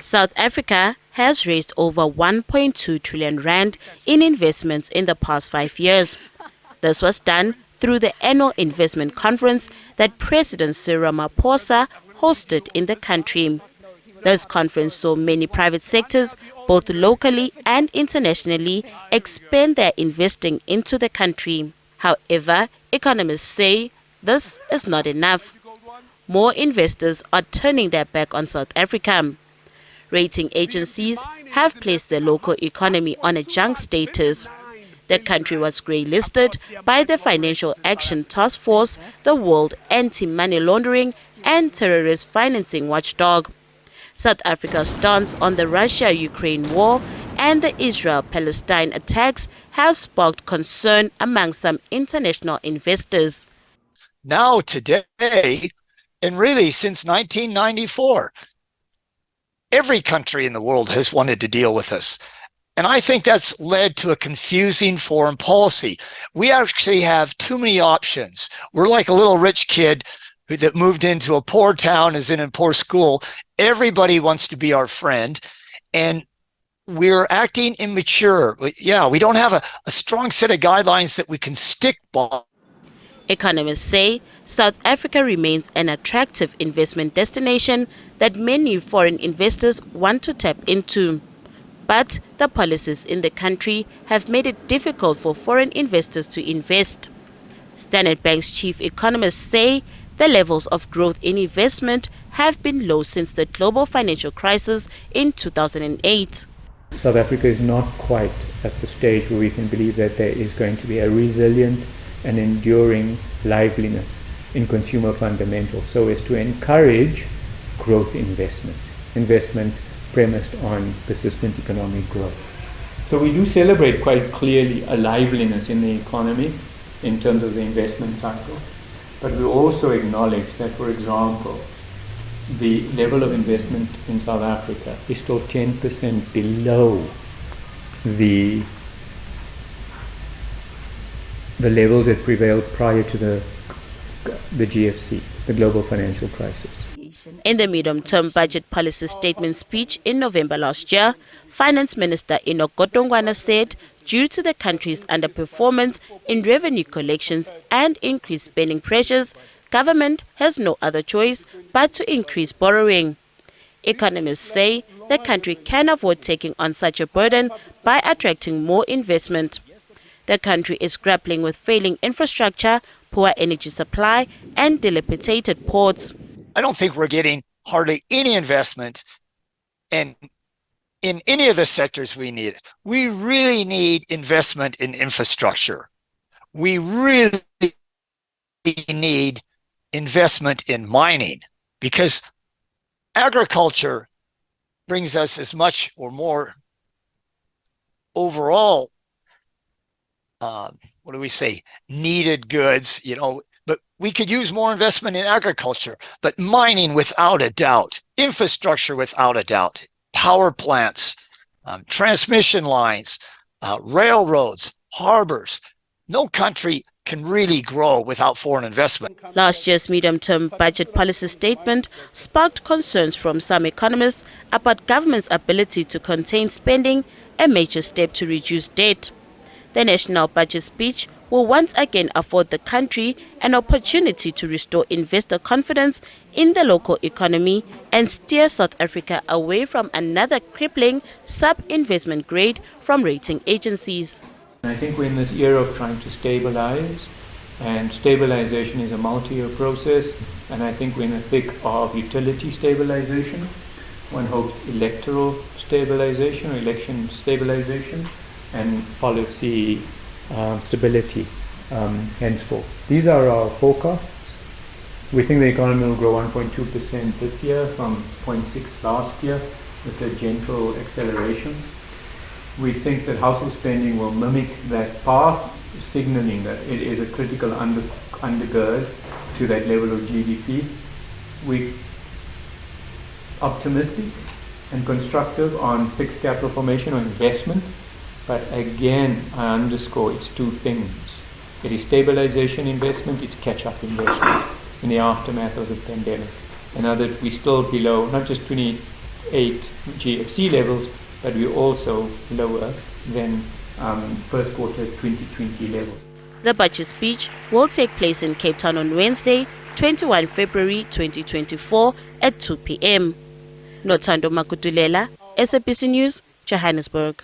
South Africa has raised over 1.2 trillion rand in investments in the past 5 years. This was done through the annual investment conference that President Cyril Ramaphosa hosted in the country. This conference saw many private sectors, both locally and internationally, expand their investing into the country. However, economists say this is not enough. More investors are turning their back on South Africa. Rating agencies have placed the local economy on a junk status. The country was grey-listed by the Financial Action Task Force, the World Anti-Money Laundering and Terrorist Financing Watchdog. South Africa's stance on the Russia-Ukraine war and the Israel-Palestine attacks have sparked concern among some international investors. Now, today, and really since 1994, every country in the world has wanted to deal with us. And I think that's led to a confusing foreign policy. We actually have too many options. We're like a little rich kid that moved into a poor town, is in a poor school. Everybody wants to be our friend. And we're acting immature. Yeah, we don't have a strong set of guidelines that we can stick by. Economists say South Africa remains an attractive investment destination that many foreign investors want to tap into. But the policies in the country have made it difficult for foreign investors to invest. Standard Bank's chief economists say the levels of growth in investment have been low since the global financial crisis in 2008. South Africa is not quite at the stage where we can believe that there is going to be a resilient and enduring liveliness in consumer fundamentals so as to encourage growth investment premised on persistent economic growth. So we do celebrate quite clearly a liveliness in the economy in terms of the investment cycle, but we also acknowledge that, for example, the level of investment in South Africa is still 10% below the levels that prevailed prior to the GFC, the global financial crisis. In the medium-term budget policy statement speech in November last year, Finance Minister Enoch Godogwana said due to the country's underperformance in revenue collections and increased spending pressures, government has no other choice but to increase borrowing. Economists say the country can avoid taking on such a burden by attracting more investment. The country is grappling with failing infrastructure, poor energy supply, and dilapidated ports. I don't think we're getting hardly any investment in any of the sectors we need. We really need investment in infrastructure. We really need investment in mining, because agriculture brings us as much or more overall, needed goods, but we could use more investment in agriculture. But mining, without a doubt, infrastructure, without a doubt, power plants, transmission lines, railroads, harbors. No country can really grow without foreign investment. Last year's medium-term budget policy statement sparked concerns from some economists about government's ability to contain spending, a major step to reduce debt. The national budget speech will once again afford the country an opportunity to restore investor confidence in the local economy and steer South Africa away from another crippling sub-investment grade from rating agencies. I think we're in this era of trying to stabilize, and stabilization is a multi-year process, and I think we're in the thick of utility stabilization. One hopes electoral stabilization or election stabilization, and policy stability henceforth. These are our forecasts. We think the economy will grow 1.2% this year from 0.6 last year with a gentle acceleration. We think that household spending will mimic that path, signaling that it is a critical undergird to that level of GDP. We're optimistic and constructive on fixed capital formation or investment, but again, I underscore it's two things. It is stabilization investment, it's catch-up investment in the aftermath of the pandemic. And now that we're still below, not just 8 GFC levels, but we're also lower than first quarter 2020 levels. The budget speech will take place in Cape Town on Wednesday, 21 February 2024 at 2 p.m. Nothando Makutulela, SABC News, Johannesburg.